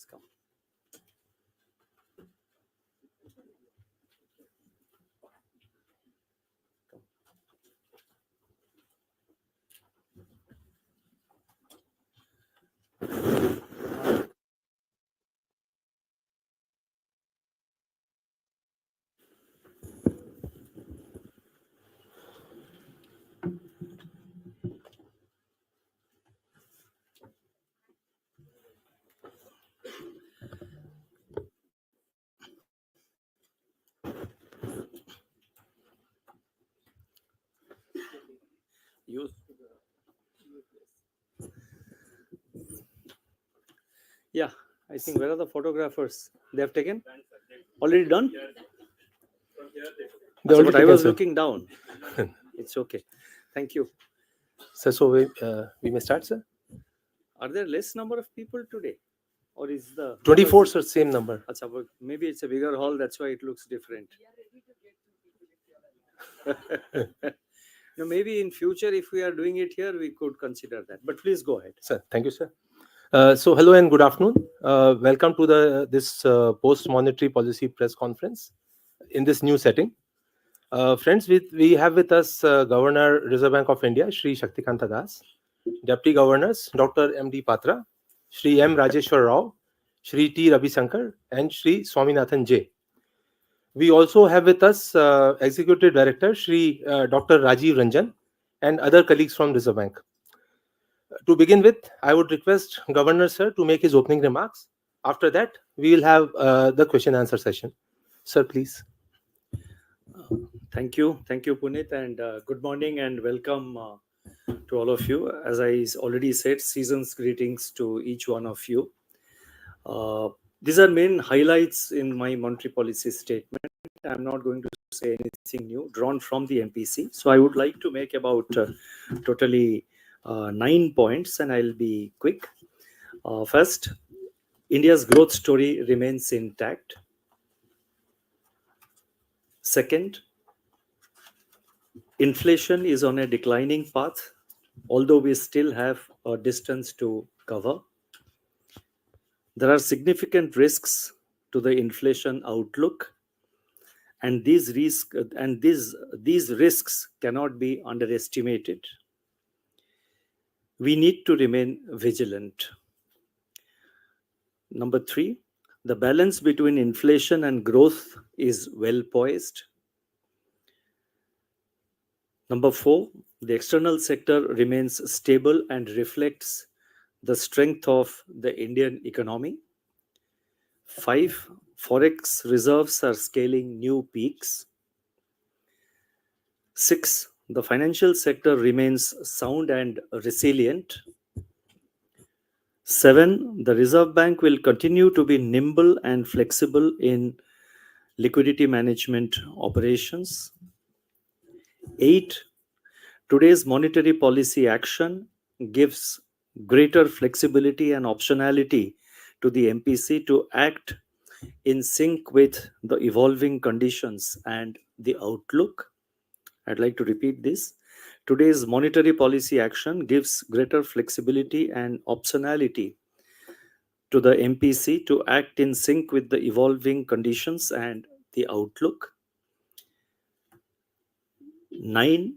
come. Use. Yeah, I think where are the photographers? They have taken? Already done? But I was looking down. It's okay. Thank you. Sir, so we may start, sir? Are there less number of people today? Or is the 24, sir, same number. Maybe it's a bigger hall, that's why it looks different. No, maybe in future, if we are doing it here, we could consider that. But please go ahead. Sir, thank you, sir. So hello and good afternoon. Welcome to this post-monetary policy press conference in this new setting. Friends, we have with us Governor Reserve Bank of India, Shri Shaktikanta Das, Deputy Governors, Dr. M.D. Patra, Shri M. Rajeshwar Rao, Shri T. Ravi Shankar, and Shri Swaminathan J. We also have with us Executive Director, Shri Dr. Rajiv Ranjan, and other colleagues from Reserve Bank. To begin with, I would request Governor Sir to make his opening remarks. After that, we will have the question answer session. Sir, please. Thank you, Puneet, and good morning and welcome to all of you. As I already said, season's greetings to each one of you. These are main highlights in my monetary policy statement. I'm not going to say anything new, drawn from the MPC. So I would like to make about totally 9 points, and I'll be quick. First, India's growth story remains intact. Second, inflation is on a declining path, although we still have a distance to cover. There are significant risks to the inflation outlook, and these risks cannot be underestimated. We need to remain vigilant. Number 3, the balance between inflation and growth is well poised. Number 4, the external sector remains stable and reflects the strength of the Indian economy. 5, forex reserves are scaling new peaks. 6, the financial sector remains sound and resilient. 7, the Reserve Bank will continue to be nimble and flexible in liquidity management operations. 8, today's monetary policy action gives greater flexibility and optionality to the MPC to act in sync with the evolving conditions and the outlook. I'd like to repeat this. Today's monetary policy action gives greater flexibility and optionality to the MPC to act in sync with the evolving conditions and the outlook. 9,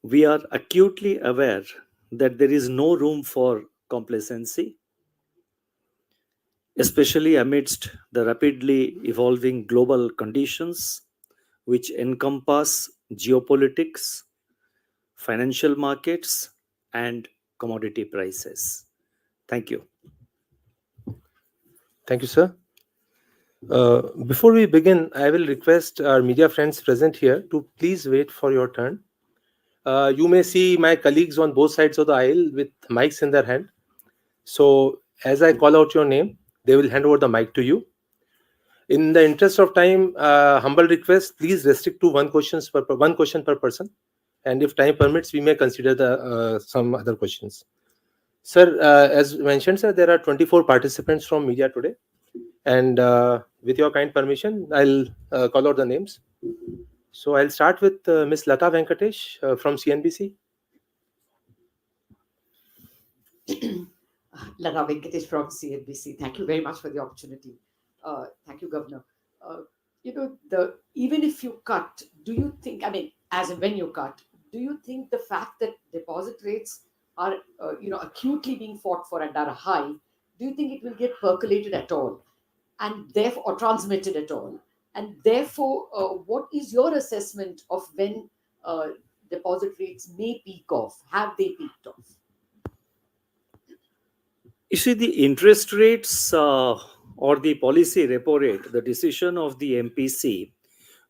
we are acutely aware that there is no room for complacency, especially amidst the rapidly evolving global conditions which encompass geopolitics, financial markets, and commodity prices. Thank you. Thank you, sir. Before we begin, I will request our media friends present here to please wait for your turn. You may see my colleagues on both sides of the aisle with mics in their hand. So as I call out your name, they will hand over the mic to you. In the interest of time, humble request, please restrict to one question per person. And if time permits, we may consider some other questions. Sir, as mentioned, sir, there are 24 participants from media today. And with your kind permission, I'll call out the names. So I'll start with Ms. Lata Venkatesh from CNBC. Lata Venkatesh from CNBC. Thank you very much for the opportunity. Thank you, Governor. Uh, even if you cut, do you think? I mean, as in when you cut, do you think the fact that deposit rates are acutely being fought for and are high, do you think it will get percolated at all, and therefore or transmitted at all, and therefore, what is your assessment of when deposit rates may peak off? Have they peaked off? You see, the interest rates or the policy repo rate, the decision of the MPC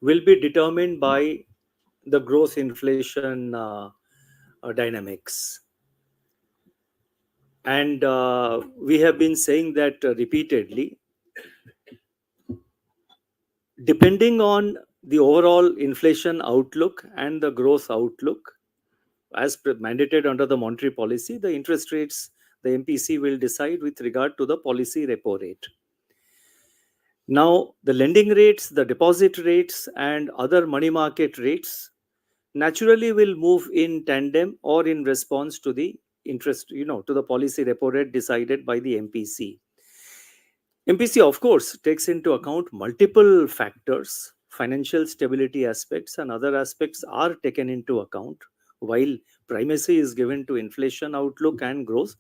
will be determined by the growth inflation dynamics. And we have been saying that repeatedly, depending on the overall inflation outlook and the growth outlook, as mandated under the monetary policy, the interest rates the MPC will decide with regard to the policy repo rate. Now, the lending rates, the deposit rates, and other money market rates naturally will move in tandem or in response to the to the policy repo rate decided by the MPC. MPC, of course, takes into account multiple factors. Financial stability aspects and other aspects are taken into account. While primacy is given to inflation outlook and growth,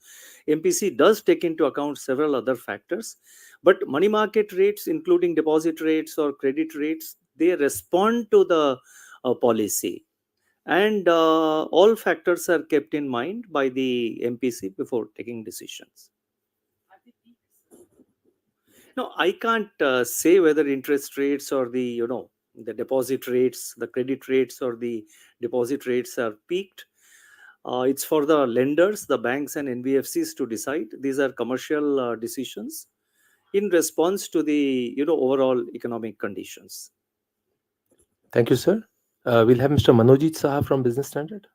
MPC does take into account several other factors. But money market rates, including deposit rates or credit rates, they respond to the policy. And all factors are kept in mind by the MPC before taking decisions. No, I can't say whether interest rates or the deposit rates, the credit rates or the deposit rates are peaked. It's for the lenders, the banks and NBFCs to decide. These are commercial decisions in response to the overall economic conditions. Thank you, sir. We'll have Mr. Manojit Saha from Business Standard.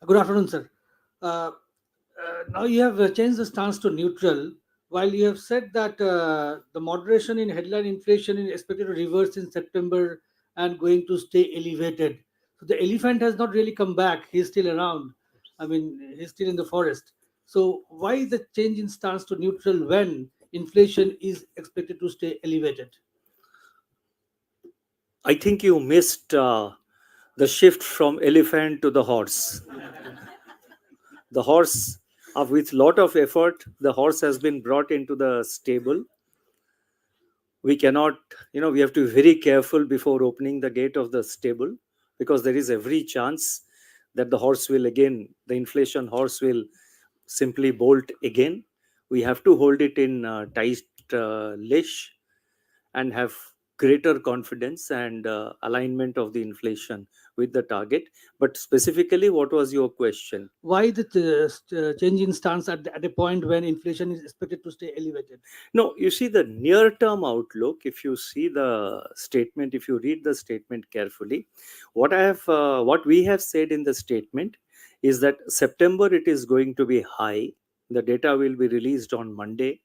Good afternoon, sir. Uh, Now you have changed the stance to neutral, while you have said that the moderation in headline inflation is expected to reverse in September and going to stay elevated. So the elephant has not really come back. He's still around. I mean, he's still in the forest. So why the change in stance to neutral when inflation is expected to stay elevated? I think you missed the shift from elephant to the horse. The horse, with lot of effort, the horse has been brought into the stable. We cannot, we have to be very careful before opening the gate of the stable, because there is every chance that the horse will again, the inflation horse will simply bolt again. We have to hold it in tight leash and have greater confidence and alignment of the inflation with the target. But specifically, what was your question? Why the change in stance at a point when inflation is expected to stay elevated? No, you see the near term outlook, if you see the statement, if you read the statement carefully, what we have said in the statement is that September it is going to be high. The data will be released on Monday.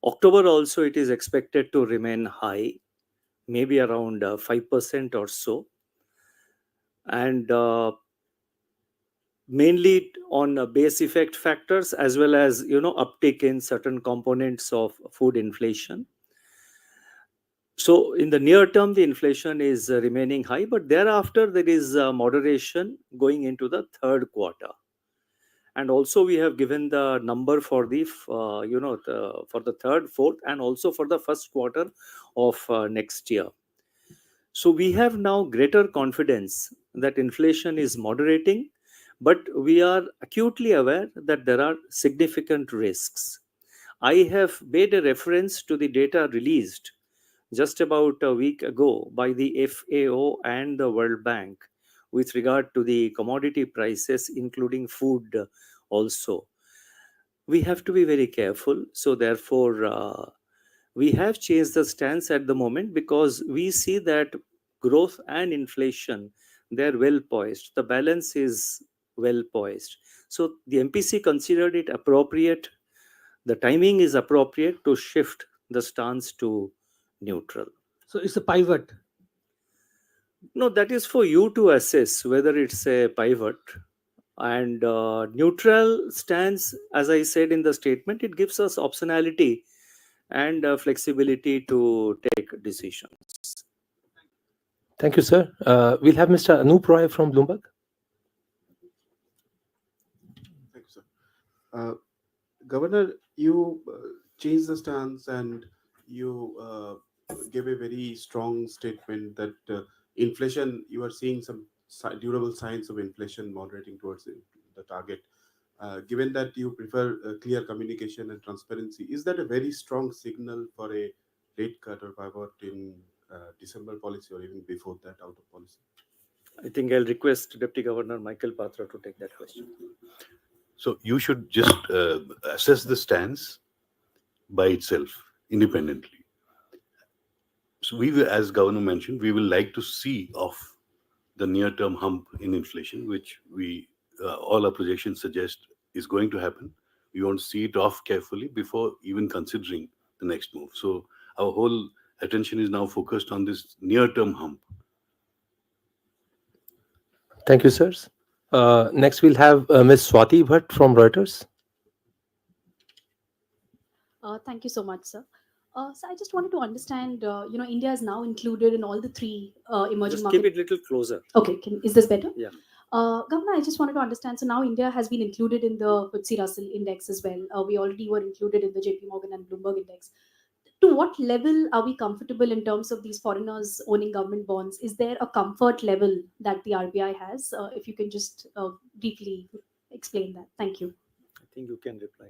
October also it is expected to remain high, maybe around 5% or so. And mainly on base effect factors, as well as uptick in certain components of food inflation. So in the near term, the inflation is remaining high, but thereafter there is moderation going into the third quarter. And also we have given the number for for the third, fourth, and also for the first quarter of next year. So we have now greater confidence that inflation is moderating, but we are acutely aware that there are significant risks. I have made a reference to the data released just about a week ago by the FAO and the World Bank with regard to the commodity prices, including food also. We have to be very careful. So, therefore, we have changed the stance at the moment because we see that growth and inflation, they're well poised. The balance is well poised. So, the MPC considered it appropriate. The timing is appropriate to shift the stance to neutral. So it's a pivot. No, that is for you to assess whether it's a pivot. And neutral stance, as I said in the statement, it gives us optionality and flexibility to take decisions. Thank you, sir. We'll have Mr. Anup Roy from Bloomberg. Thank you, sir. Governor, you changed the stance and you gave a very strong statement that inflation, you are seeing some durable signs of inflation moderating towards the target. Given that you prefer clear communication and transparency, is that a very strong signal for a rate cut or pivot in December policy or even before that out of policy? I think I'll request Deputy Governor Michael Patra to take that question. So you should just assess the stance by itself, independently. So we will, as Governor mentioned, we will like to see off the near-term hump in inflation, which we all our projections suggest is going to happen. We want to see it off carefully before even considering the next move. So our whole attention is now focused on this near-term hump. Thank you, sirs. Next, we'll have Ms. Swati Bhatt from Reuters. Thank you so much, sir. So I just wanted to understand, India is now included in all the three emerging Just markets. keep it a little closer. Okay, is this better? Yeah. Governor, I just wanted to understand. So now India has been included in the FTSE Russell Index as well. We already were included in the JP Morgan and Bloomberg Index. To what level are we comfortable in terms of these foreigners owning government bonds? Is there a comfort level that the RBI has? If you can just briefly explain that. Thank you. I think you can reply.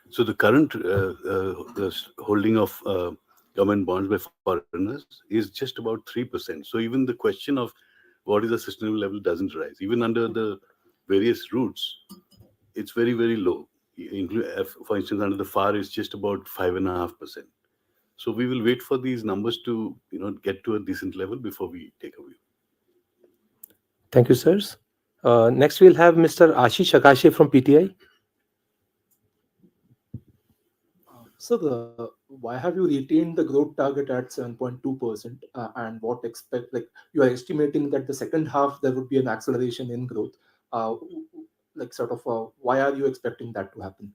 So the current the holding of government bonds by foreigners is just about 3%. So even the question of what is the sustainable level doesn't rise. Even under the various routes, it's very, very low. For instance, under the FAR, it's just about 5.5%. So we will wait for these numbers to get to a decent level before we take a view. Thank you, sirs. Next, we'll have Mr. Ashish Akashe from PTI. So why have you retained the growth target at 7.2%? And what you are estimating that the second half there would be an acceleration in growth. Why are you expecting that to happen?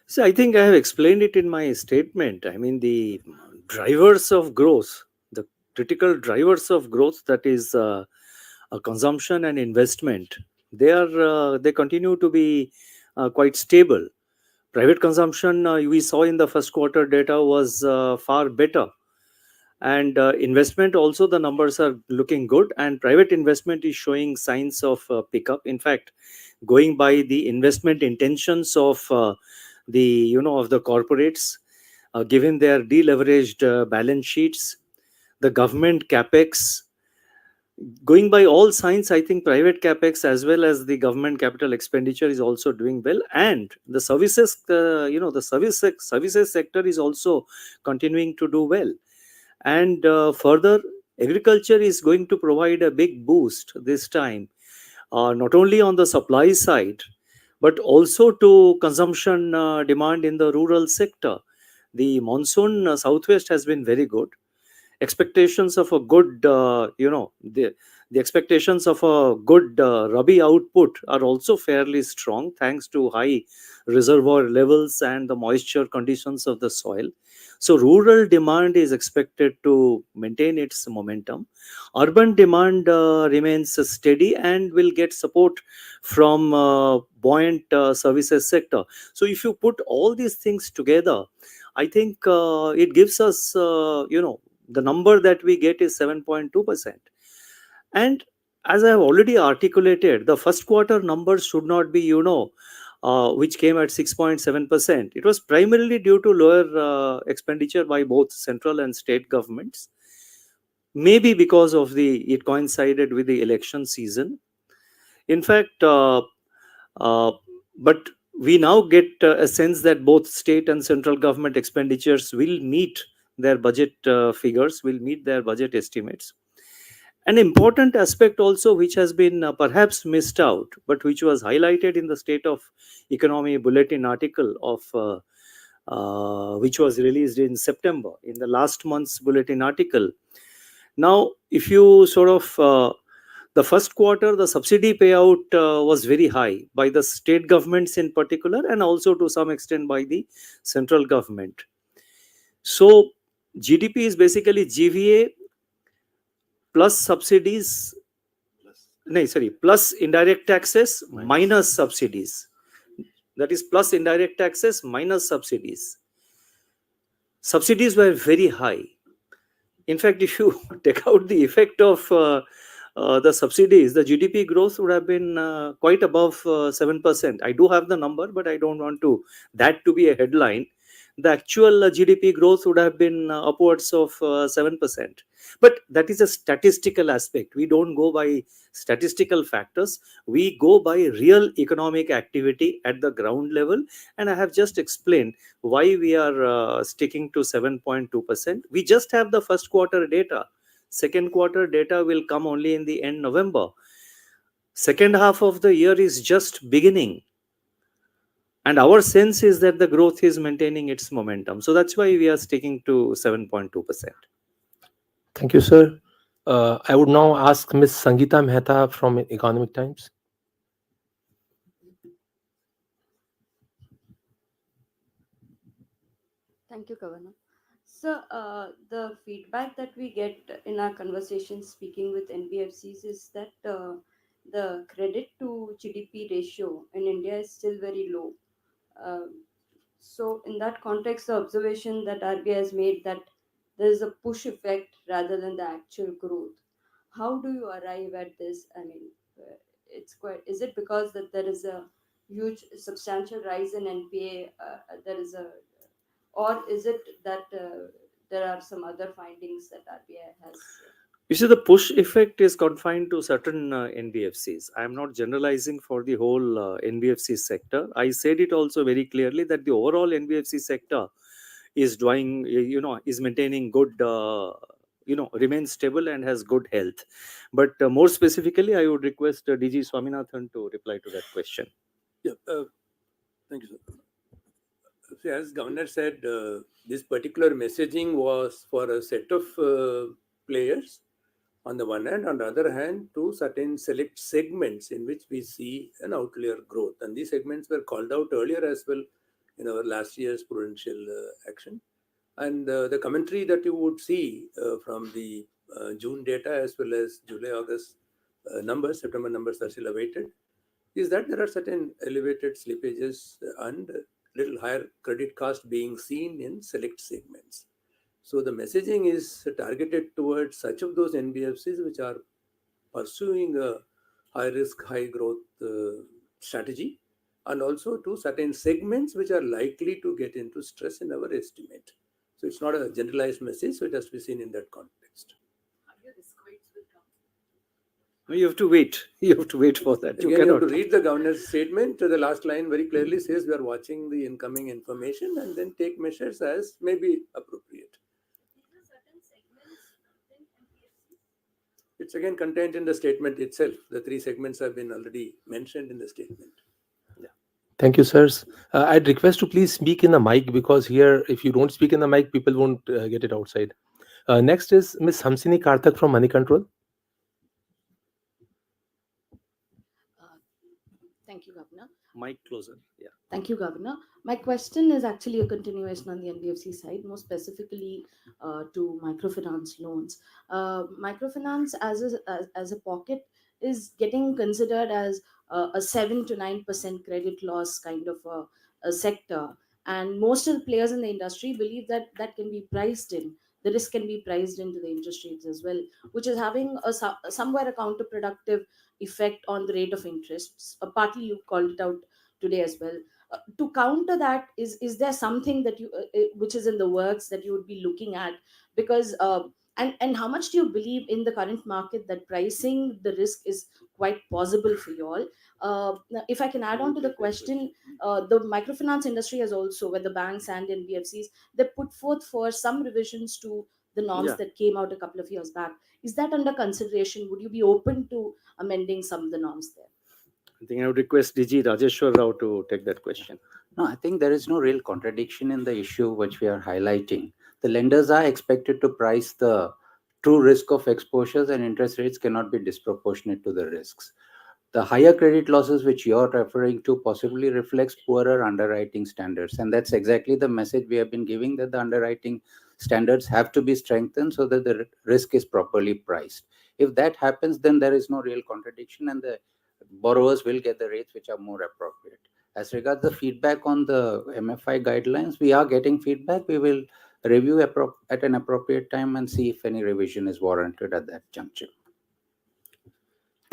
So I think I have explained it in my statement. I mean, the drivers of growth, the critical drivers of growth, that is consumption and investment, they continue to be quite stable. Private consumption, we saw in the first quarter data, was far better. And investment also, the numbers are looking good. And private investment is showing signs of pickup. In fact, going by the investment intentions of the corporates, given their deleveraged balance sheets, the government capex, going by all signs, I think private capex as well as the government capital expenditure is also doing well, and the services, services sector is also continuing to do well. And further, agriculture is going to provide a big boost this time, not only on the supply side, but also to consumption demand in the rural sector. The monsoon southwest has been very good. Expectations of a good, the expectations of a good Rabi output are also fairly strong, thanks to high reservoir levels and the moisture conditions of the soil. So rural demand is expected to maintain its momentum. Urban demand remains steady and will get support from buoyant services sector. So if you put all these things together, I think it gives us, the number that we get is 7.2%. And as I have already articulated, the first quarter numbers should not be, which came at 6.7%. It was primarily due to lower expenditure by both central and state governments. Maybe because of it coincided with the election season. In fact, but we now get a sense that both state and central government expenditures will meet their budget figures, will meet their budget estimates. An important aspect also, which has been perhaps missed out, but which was highlighted in the State of Economy Bulletin article of which was released in September, in the last month's bulletin article. Now, if you sort of The first quarter, the subsidy payout was very high by the state governments in particular, and also to some extent by the central government. So GDP is basically GVA plus subsidies, no, sorry, plus indirect taxes minus subsidies. That is plus indirect taxes minus subsidies. Subsidies were very high. In fact, if you take out the effect of the subsidies, the GDP growth would have been quite above 7%. I do have the number, but I don't want that to be a headline. The actual GDP growth would have been upwards of 7%. But that is a statistical aspect. We don't go by statistical factors. We go by real economic activity at the ground level. And I have just explained why we are sticking to 7.2%. We just have the first quarter data. Second quarter data will come only in the end November. Second half of the year is just beginning. And our sense is that the growth is maintaining its momentum. So that's why we are sticking to 7.2%. Thank you, sir. I would now ask Ms. Sangeeta Mehta from Economic Times. Thank you, Governor. So, the feedback that we get in our conversations speaking with NBFCs is that the credit to GDP ratio in India is still very low. So, in that context, the observation that RBI has made that there is a push effect rather than the actual growth. How do you arrive at this? I mean, it's quite. Is it because that there is a huge, substantial rise in NPA? There is a, or is it that there are some other findings that RBI has? You see, the push effect is confined to certain NBFCs. I am not generalizing for the whole NBFC sector. I said it also very clearly that the overall NBFC sector is doing, is maintaining good, remains stable and has good health. But more specifically, I would request DG Swaminathan to reply to that question. Yeah, thank you, sir. So as Governor said, this particular messaging was for a set of players on the one hand, on the other hand, to certain select segments in which we see an outlier growth. And these segments were called out earlier as well in our last year's prudential action. And the commentary that you would see from the June data as well as July, August numbers, September numbers are still awaited, is that there are certain elevated slippages and little higher credit cost being seen in select segments. So the messaging is targeted towards such of those NBFCs which are pursuing a high risk, high growth strategy, and also to certain segments which are likely to get into stress in our estimate. So it's not a generalized message, so it has to be seen in that context. You have to wait. You have to wait for that. Again, you have to read the governor's statement. The last line very clearly says we are watching the incoming information and then take measures as may be appropriate. It's again contained in the statement itself. The three segments have been already mentioned in the statement. Yeah. Thank you, sirs. I'd request to please speak in the mic, because here, if you don't speak in the mic, people won't get it outside. Next is Ms. Hamsini Karthak from Money Control. Thank you, Governor. Mic closer. Yeah. Thank you, Governor. My question is actually a continuation on the NBFC side, more specifically to microfinance loans. Microfinance as a pocket is getting considered as a 7 to 9% credit loss kind of a sector. And most of the players in the industry believe that that can be priced in. The risk can be priced into the interest rates as well, which is having a somewhere a counterproductive effect on the rate of interest. Partly you called it out today as well. To counter that, is there something that you which is in the works that you would be looking at? Because and how much do you believe in the current market that pricing the risk is quite possible for you all? If I can add on to the question, the microfinance industry has also, where the banks and NBFCs, they put forth for some revisions to the norms that came out a couple of years back. Is that under consideration? Would you be open to amending some of the norms there? I think I would request DG Rajeshwar Rao to take that question. No, I think there is no real contradiction in the issue which we are highlighting. The lenders are expected to price the true risk of exposures, and interest rates cannot be disproportionate to the risks. The higher credit losses which you're referring to possibly reflects poorer underwriting standards, and that's exactly the message we have been giving, that the underwriting standards have to be strengthened so that the risk is properly priced. If that happens, then there is no real contradiction, and the borrowers will get the rates which are more appropriate. As regards the feedback on the MFI guidelines, we are getting feedback. We will review at an appropriate time and see if any revision is warranted at that juncture.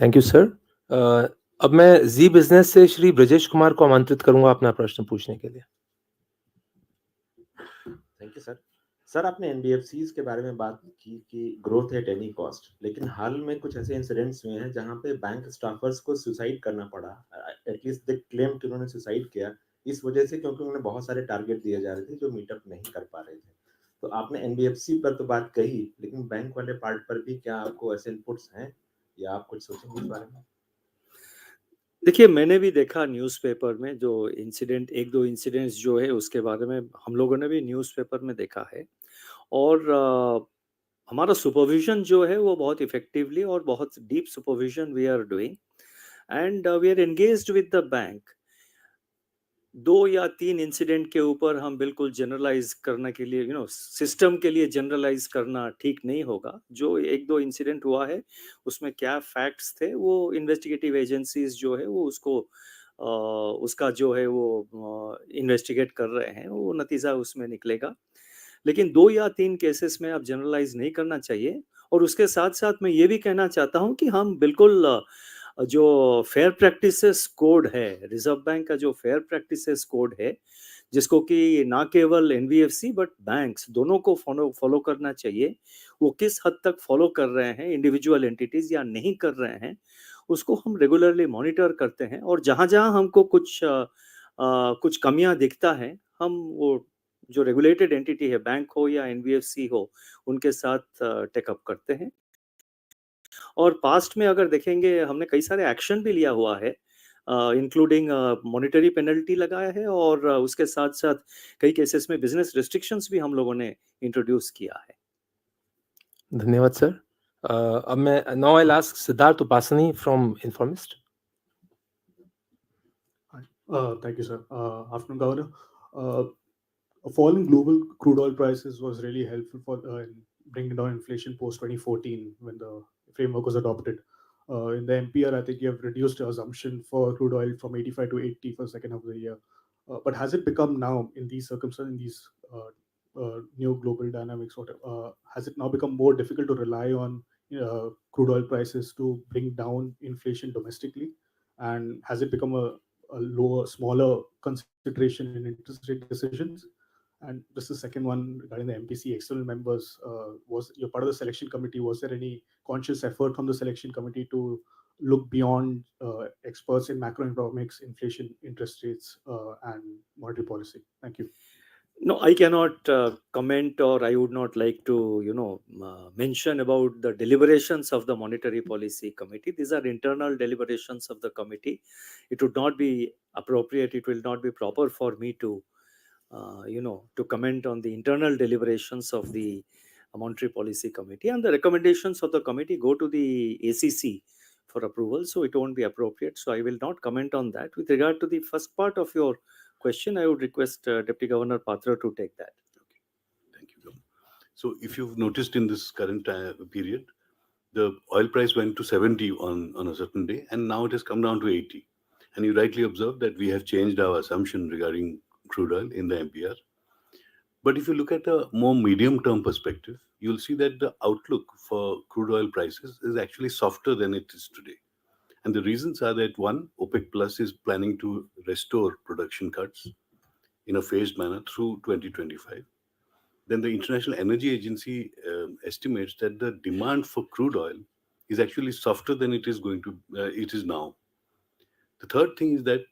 Thank you sir. अब मैं जी business से श्री ब्रजेश कुमार को आमंत्रित करूंगा अपना प्रश्न पूछने के लिए. Thank you sir. सर, आपने एनबीएफसीज के बारे में बात की कि ग्रोथ एट एनी कॉस्ट, लेकिन हाल में कुछ ऐसे इंसिडेंट्स हुए हैं जहां पे बैंक स्टाफर्स को सुसाइड करना पड़ा. एटलीस्ट दे क्लेम कि उन्होंने सुसाइड किया इस वजह से, क्योंकि उन्हें बहुत सारे टारगेट दिए जा रहे थे जो मीटअप नहीं कर पा रहे थे. तो आपने एनबीएफसी पर तो बात कही, लेकिन बैंक वाले पार्ट पर भी क्या आपको ऐसे इनपुट्स हैं या आप कुछ सोचेंगे इस बारे में? देखिए, मैंने भी देखा न्यूज़पेपर में जो इंसिडेंट, एक दो इंसिडेंट्स जो है उसके बारे में हम लोगों ने भी न्यूज़पेपर में देखा है. और हमारा सुपरविजन जो है वो बहुत इफेक्टिवली और बहुत deep supervision we are doing, and we are engaged with the bank. 2 या 3 इंसिडेंट के ऊपर हम बिल्कुल जनरलाइज करने के लिए, सिस्टम के लिए जनरलाइज करना ठीक नहीं होगा. जो 1-2 इंसिडेंट हुआ है उसमें क्या फैक्ट्स थे वो इन्वेस्टिगेटिव एजेंसीज जो है वो उसका जो है वो इन्वेस्टिगेट कर रहे हैं, वो नतीजा उसमें निकलेगा. लेकिन 2 या 3 केसेस में आप जनरलाइज नहीं करना चाहिए. और उसके साथ साथ मैं ये भी कहना चाहता हूँ कि हम बिल्कुल जो फेयर प्रैक्टिसेस कोड है, रिजर्व बैंक का जो फेयर प्रैक्टिसेस कोड है, जिसको कि ना केवल एनबीएफसी बट बैंक्स दोनों को फॉलो करना चाहिए, वो किस हद तक फॉलो कर रहे हैं, इंडिविजुअल एंटिटीज या नहीं कर रहे हैं, उसको हम रेगुलरली मॉनिटर करते हैं. और जहाँ जहाँ हमको कुछ कमियां दिखता है, हम वो जो रेगुलेटेड एंटिटी है, बैंक हो या एनबीएफसी हो, उनके साथ टेकअप करते हैं. और पास्ट में अगर देखेंगे, हमने कई सारे एक्शन भी लिया हुआ है, इंक्लूडिंग मॉनेटरी पेनल्टी लगाया है, और उसके साथ साथ कई केसेस में बिजनेस रिस्ट्रिक्शंस भी हम लोगों ने इंट्रोड्यूस किया है. धन्यवाद सर. अब मैं now I ask Siddharth Upasani from Informist. Thank you, sir. Afternoon, Governor. A fall in global crude oil prices was really helpful for bringing down inflation post 2014 when the framework was adopted. In the MPR, I think you have reduced the assumption for crude oil from 85 to 80 for the second half of the year. But has it become now, in these circumstances, in these new global dynamics, has it now become more difficult to rely on crude oil prices to bring down inflation domestically? And has it become a lower, smaller consideration in interest rate decisions? And this is the second one regarding the MPC external members. You're part of the selection committee. Was there any conscious effort from the selection committee to look beyond experts in macroeconomics, inflation, interest rates, and monetary policy? Thank you. No, I cannot comment, or I would not like to, mention about the deliberations of the Monetary Policy Committee. These are internal deliberations of the committee. It would not be appropriate. It will not be proper for me to, to comment on the internal deliberations of the Monetary Policy Committee. And the recommendations of the committee go to the ACC for approval, so it won't be appropriate. So I will not comment on that. With regard to the first part of your question, I would request Deputy Governor Patra to take that. Okay. Thank you, Governor. So if you've noticed in this current period, the oil price went to 70 on a certain day, and now it has come down to 80. And you rightly observed that we have changed our assumption regarding crude oil in the MPR. But if you look at a more medium-term perspective, you'll see that the outlook for crude oil prices is actually softer than it is today. And the reasons are that, one, OPEC Plus is planning to restore production cuts in a phased manner through 2025. Then the International Energy Agency estimates that the demand for crude oil is actually softer than it is now. The third thing is that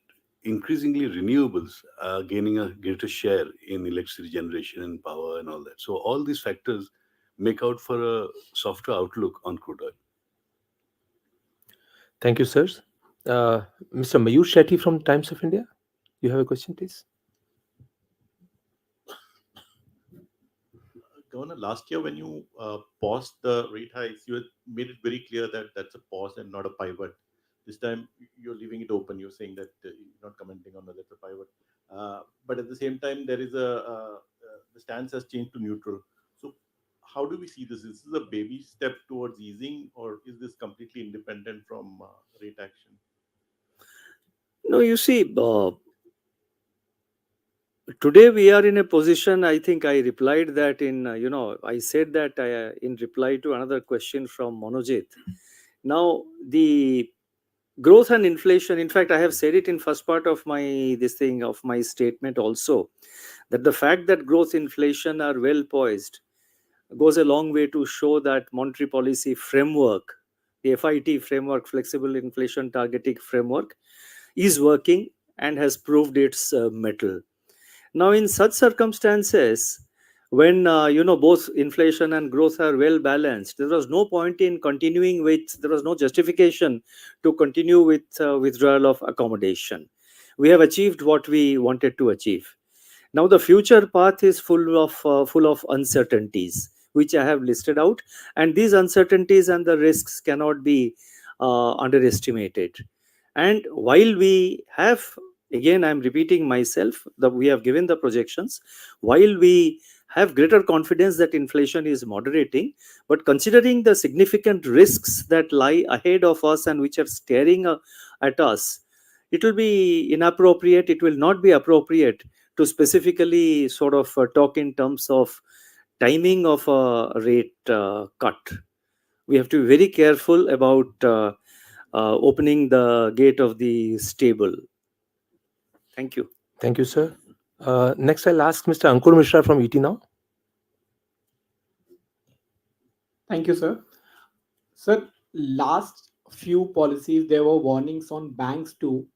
increasingly renewables are gaining a greater share in electricity generation and power and all that. So all these factors make out for a softer outlook on crude oil. Thank you, sir. Mr. Mayur Shetty from Times of India, you have a question, please. Governor, last year when you paused the rate hikes, you had made it very clear that that's a pause and not a pivot. This time you're leaving it open. You're saying that you're not commenting on whether it's a pivot. But at the same time, there is the stance has changed to neutral. So how do we see this? Is this a baby step towards easing, or is this completely independent from rate action? No, you see, today we are in a position. I think I replied that I said that in reply to another question from Monojit. Now the growth and inflation. In fact, I have said it in first part of my statement also, that the fact that growth inflation are well poised goes a long way to show that monetary policy framework, the FIT framework, flexible inflation targeting framework, is working and has proved its mettle. Now, in such circumstances, when both inflation and growth are well balanced, there was no point in continuing with. There was no justification to continue with withdrawal of accommodation. We have achieved what we wanted to achieve. Now the future path is full of uncertainties, which I have listed out, and these uncertainties and the risks cannot be underestimated. And while we have, again, I'm repeating myself, that we have given the projections, while we have greater confidence that inflation is moderating, but considering the significant risks that lie ahead of us and which are staring at us, it will be inappropriate, it will not be appropriate to specifically sort of talk in terms of timing of a rate cut. We have to be very careful about opening the gate of the stable. Thank you. Thank you, sir. Next, I'll ask Mr. Ankur Mishra from ET Now. Thank you, sir. Sir, last few policies, there were warnings on banks too.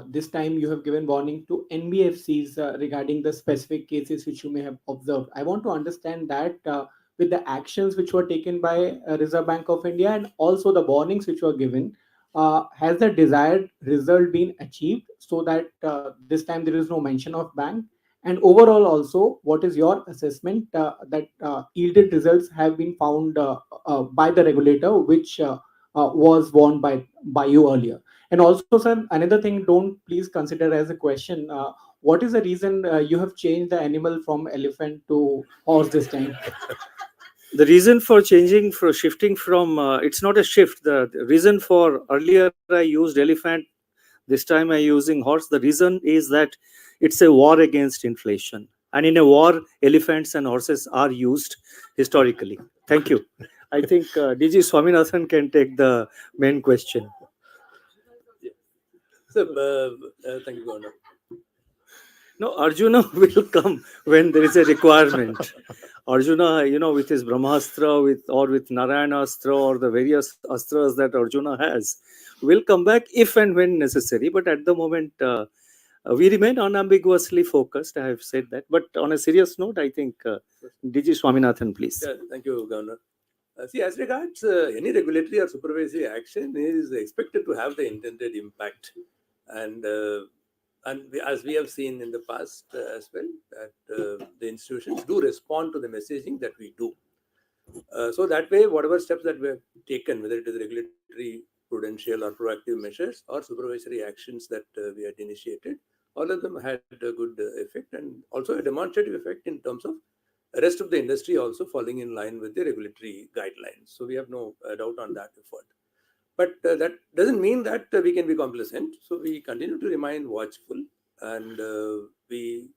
This time you have given warning to NBFCs regarding the specific cases which you may have observed. I want to understand that with the actions which were taken by Reserve Bank of India and also the warnings which were given, has the desired result been achieved so that this time there is no mention of bank? And overall also, what is your assessment that yielded results have been found by the regulator, which was warned by you earlier? And also, sir, another thing, don't please consider as a question. What is the reason you have changed the animal from elephant to horse this time? The reason for shifting from, it's not a shift. The reason for earlier I used elephant, this time I'm using horse. The reason is that it's a war against inflation. And in a war, elephants and horses are used historically. Thank you. I think DG Swaminathan can take the main question. So, thank you, Governor. No, Arjuna will come when there is a requirement. Arjuna, with his Brahmastra, with Narayanastra, or the various astras that Arjuna has, will come back if and when necessary. But at the moment, we remain unambiguously focused. I have said that. But on a serious note, I think DG Swaminathan, please. Yeah, thank you, Governor. See, as regards any regulatory or supervisory action is expected to have the intended impact. And as we have seen in the past as well, that the institutions do respond to the messaging that we do. So that way, whatever steps that we have taken, whether it is regulatory, prudential or proactive measures or supervisory actions that we had initiated, all of them had a good effect and also a demonstrative effect in terms of the rest of the industry also falling in line with the regulatory guidelines. So we have no doubt on that effort. But that doesn't mean that we can be complacent. So we continue to remain watchful, and we,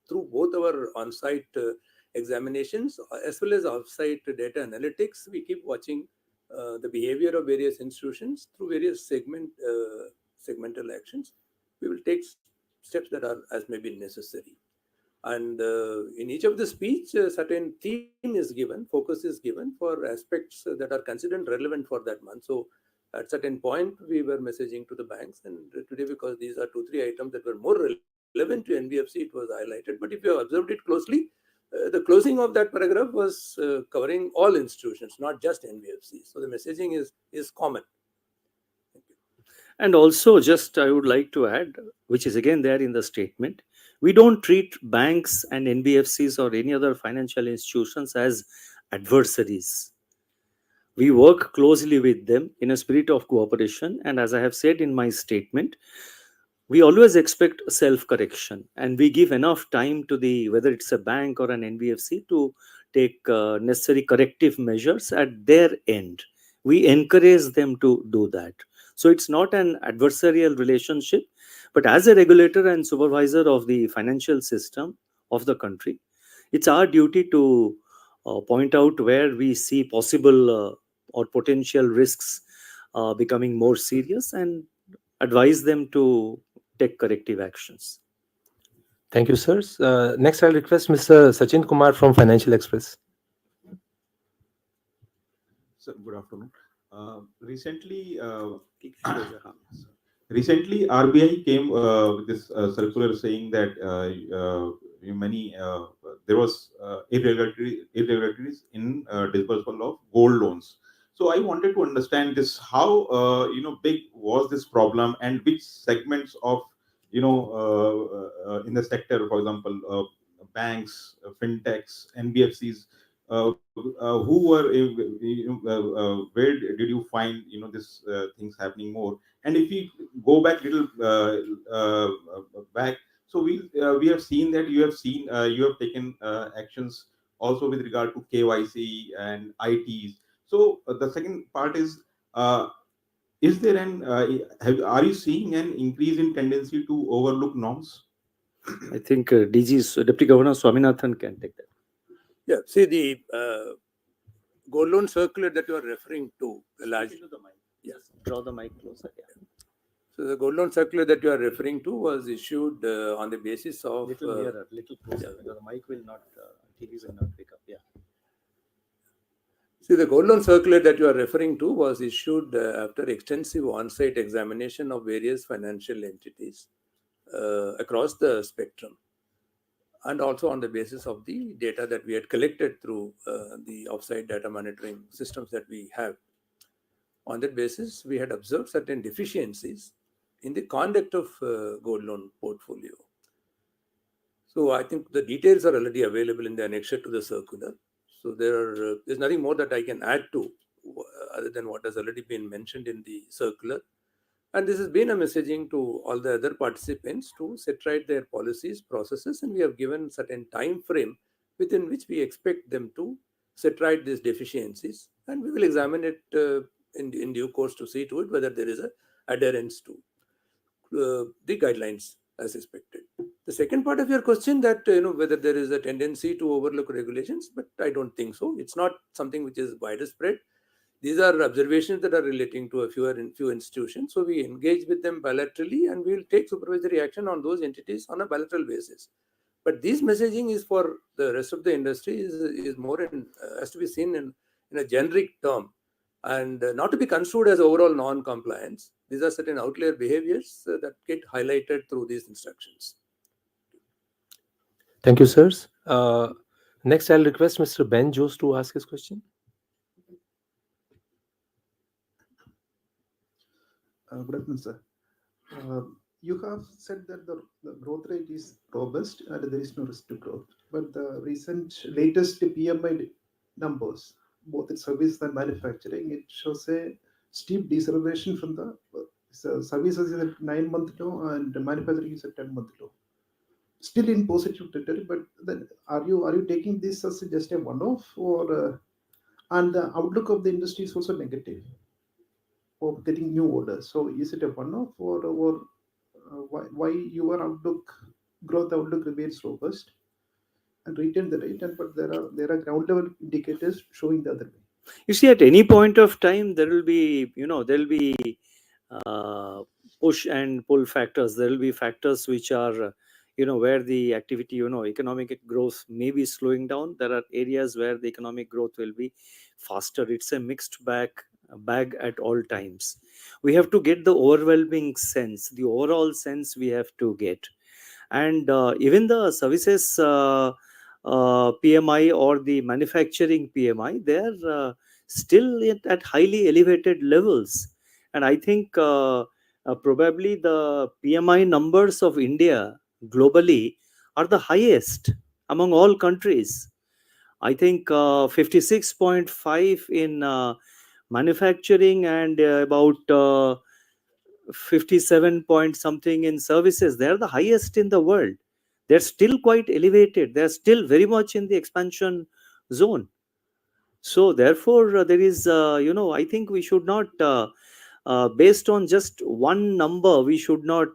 through both our on-site examinations as well as off-site data analytics, we keep watching the behavior of various institutions through various segmental actions. We will take steps that are as may be necessary. And in each of the speech, a certain theme is given, focus is given for aspects that are considered relevant for that month. So at certain point, we were messaging to the banks, and today, because these are 2-3 items that were more relevant to NBFC, it was highlighted. But if you have observed it closely, the closing of that paragraph was covering all institutions, not just NBFC. So the messaging is common. And also, just I would like to add, which is again there in the statement, We don't treat banks and NBFCs or any other financial institutions as adversaries. We work closely with them in a spirit of cooperation, and as I have said in my statement, we always expect self correction, and we give enough time to the, whether it's a bank or an NBFC, to take necessary corrective measures at their end. We encourage them to do that. So it's not an adversarial relationship, but as a regulator and supervisor of the financial system of the country, it's our duty to point out where we see possible or potential risks becoming more serious, and advise them to take corrective actions. Thank you, sirs. Next, I'll request Mr. Sachin Kumar from Financial Express. Sir, good afternoon. Recently, recently RBI came with this circular saying that many there was irregularities in disbursement of gold loans. So I wanted to understand this: how big was this problem, and which segments of in the sector, for example, banks, fintechs, NBFCs, who were where did you find this things happening more? And if we go back little back, so we have seen that you have taken actions also with regard to KYC and ITs. So the second part is there are you seeing an increase in tendency to overlook norms? I think Deputy Governor Swaminathan can take that. Yeah, see the gold loan circular that you are referring to, Yes, draw the mic closer. Yeah. So the gold loan circular that you are referring to was issued on the basis of Little nearer, little closer. Yeah. The mic will not, TV will not pick up. Yeah. See, the gold loan circular that you are referring to was issued after extensive on-site examination of various financial entities across the spectrum, and also on the basis of the data that we had collected through the off-site data monitoring systems that we have. On that basis, we had observed certain deficiencies in the conduct of gold loan portfolio. So I think the details are already available in the annexure to the circular. So there's nothing more that I can add to other than what has already been mentioned in the circular. And this has been a messaging to all the other participants to set right their policies, processes, and we have given certain time frame within which we expect them to set right these deficiencies, and we will examine it in due course to see to it whether there is a adherence to the guidelines as expected. The second part of your question, that whether there is a tendency to overlook regulations, but I don't think so. It's not something which is widespread. These are observations that are relating to a few institutions. So we engage with them bilaterally, and we will take supervisory action on those entities on a bilateral basis. But this messaging is for the rest of the industry is more has to be seen in a generic term, and not to be construed as overall non-compliance. These are certain outlier behaviors that get highlighted through these instructions. Thank you, sirs. Next, I'll request Mr. Ben Jose to ask his question. Good afternoon, sir. You have said that the growth rate is robust and there is no risk to growth. But the latest PMI numbers, both in service and manufacturing, it shows a steep deceleration from the services is at 9-month low and manufacturing is at 10-month low. Still in positive territory, but then are you taking this as just a one-off, or and the outlook of the industry is also negative for getting new orders? So is it a one-off, or why your growth outlook remains robust and retain the rate, but there are ground level indicators showing the other way? You see, at any point of time, there will be push and pull factors. There will be factors which are where the activity, economic growth may be slowing down. There are areas where the economic growth will be faster. It's a mixed bag at all times. We have to get the overwhelming sense, the overall sense we have to get. And even the services PMI or the manufacturing PMI, they are still at highly elevated levels. And I think probably the PMI numbers of India globally are the highest among all countries. I think 56.5 in manufacturing and about 57 point something in services. They're the highest in the world. They're still quite elevated. They're still very much in the expansion zone. So therefore, there is, I think we should not, based on just one number, we should not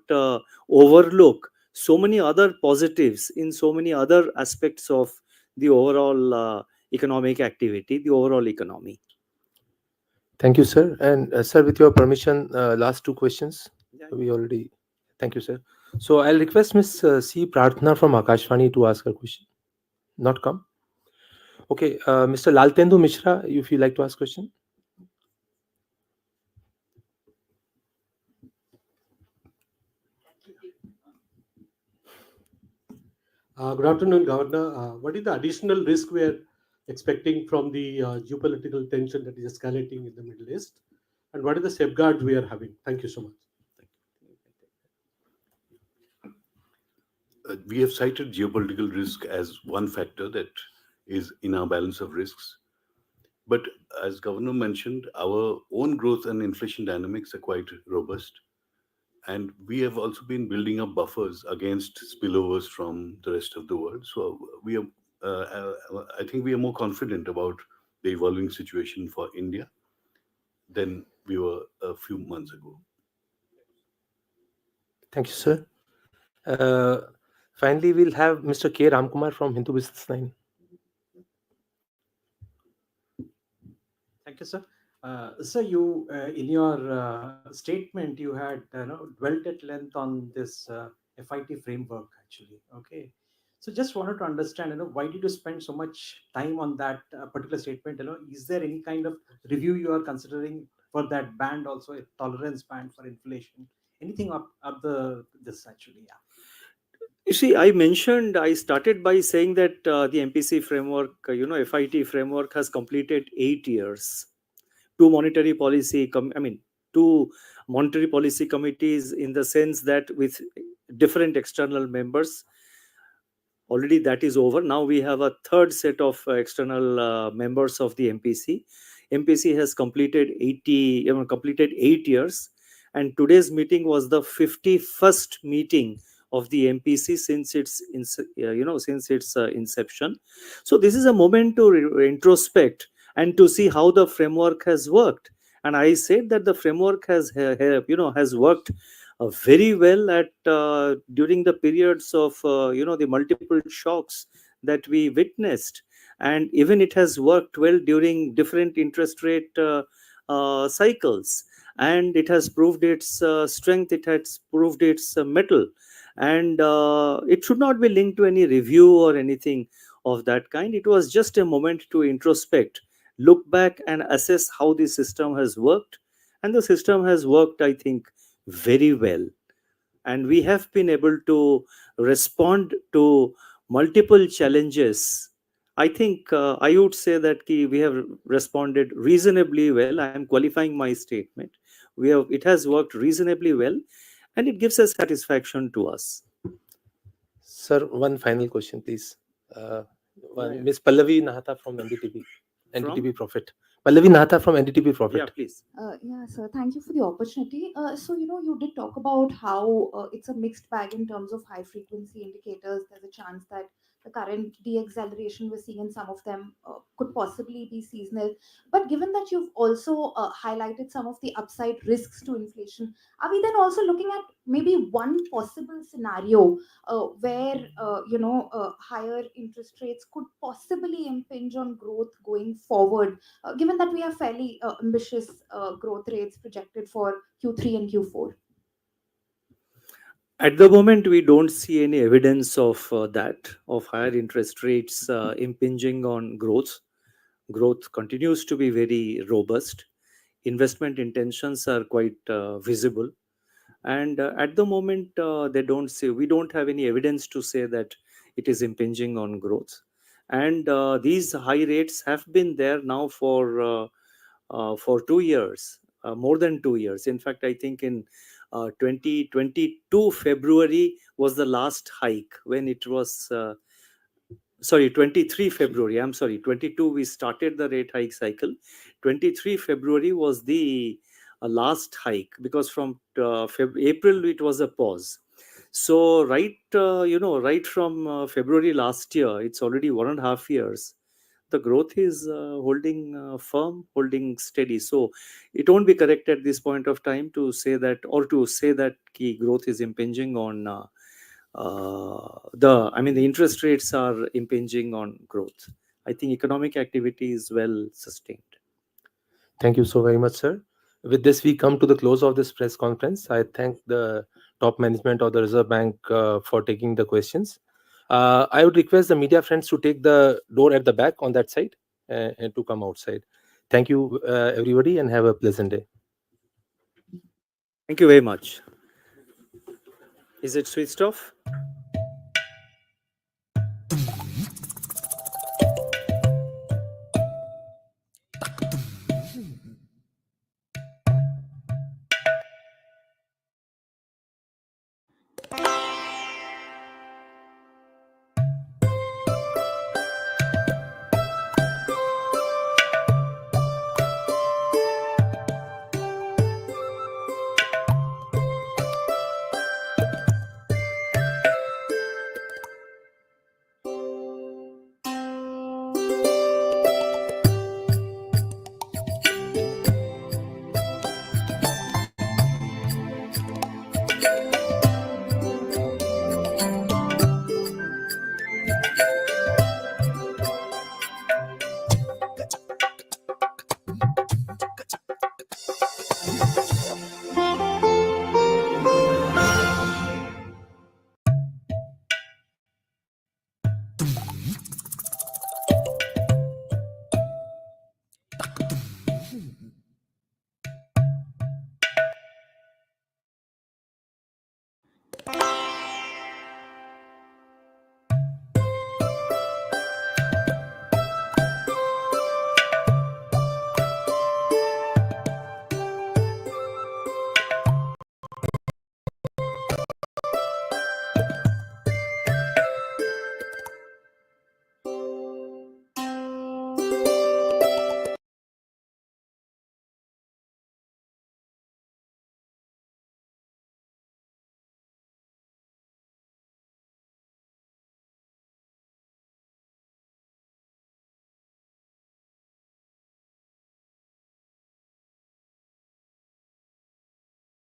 overlook so many other positives in so many other aspects of the overall economic activity, the overall economy. Thank you, sir. And sir, with your permission, last two questions. Yeah. We already. Thank you, sir. So I'll request Miss C. Prarthana from Akashvani to ask her question. Not come. Okay, Mr. Laltendu Mishra, if you like to ask question. Good afternoon, Governor. What is the additional risk we are expecting from the geopolitical tension that is escalating in the Middle East? And what are the safeguards we are having? Thank you so much. We have cited geopolitical risk as one factor that is in our balance of risks. But as Governor mentioned, our own growth and inflation dynamics are quite robust. And we have also been building up buffers against spillovers from the rest of the world. So we are, I think we are more confident about the evolving situation for India than we were a few months ago. Thank you, sir. Finally, we'll have Mr. K. Ramkumar from Hindu Business Line. Thank you, sir. Sir, you in your statement you had dwelt at length on this FIT framework actually. Okay, so just wanted to understand, why did you spend so much time on that particular statement? Is there any kind of review you are considering for that band, also a tolerance band for inflation? Anything up this actually? Yeah. You see, I started by saying that the MPC framework, FIT framework has completed 8 years. Two monetary policy committees, in the sense that with different external members. Already that is over. Now we have a third set of external members of the MPC. MPC has completed 8 years, and today's meeting was the 51st meeting of the MPC since its inception. So this is a moment to introspect and to see how the framework has worked. And I said that the framework has worked very well at during the periods of the multiple shocks that we witnessed, and even it has worked well during different interest rate cycles, and it has proved its strength, it has proved its mettle, and it should not be linked to any review or anything of that kind. It was just a moment to introspect, look back and assess how the system has worked, and the system has worked, I think, very well. And we have been able to respond to multiple challenges. I think I would say that we have responded reasonably well. I am qualifying my statement. It has worked reasonably well, and it gives a satisfaction to us. Sir, one final question, please. Ms. Pallavi Nahata from NDTV Profit. Pallavi Nahata from NDTV Profit. Yeah, please. Yeah, sir. Thank you for the opportunity. So, you did talk about how it's a mixed bag in terms of high frequency indicators. There's a chance that the current deacceleration we're seeing in some of them could possibly be seasonal. But given that you've also highlighted some of the upside risks to inflation, are we then also looking at maybe one possible scenario where higher interest rates could possibly impinge on growth going forward, given that we have fairly ambitious growth rates projected for Q3 and Q4? At the moment, we don't see any evidence of of higher interest rates impinging on growth. Growth continues to be very robust. Investment intentions are quite visible. And at the moment, we don't have any evidence to say that it is impinging on growth. And these high rates have been there now for 2 years, more than 2 years. In fact, I think in 2022 February was the last hike when it was. Sorry, 23 February. I'm sorry, 22 we started the rate hike cycle. 23 February was the last hike, because from April it was a pause. So right, right from February last year, it's already 1.5 years. The growth is holding firm, holding steady. So it won't be correct at this point of time to say that, or to say that key growth is impinging on the interest rates are impinging on growth. I think economic activity is well sustained. Thank you so very much, sir. With this, we come to the close of this press conference. I thank the top management of the Reserve Bank for taking the questions. I would request the media friends to take the door at the back on that side and to come outside. Thank you, everybody, and have a pleasant day. Thank you very much. Is it switched off?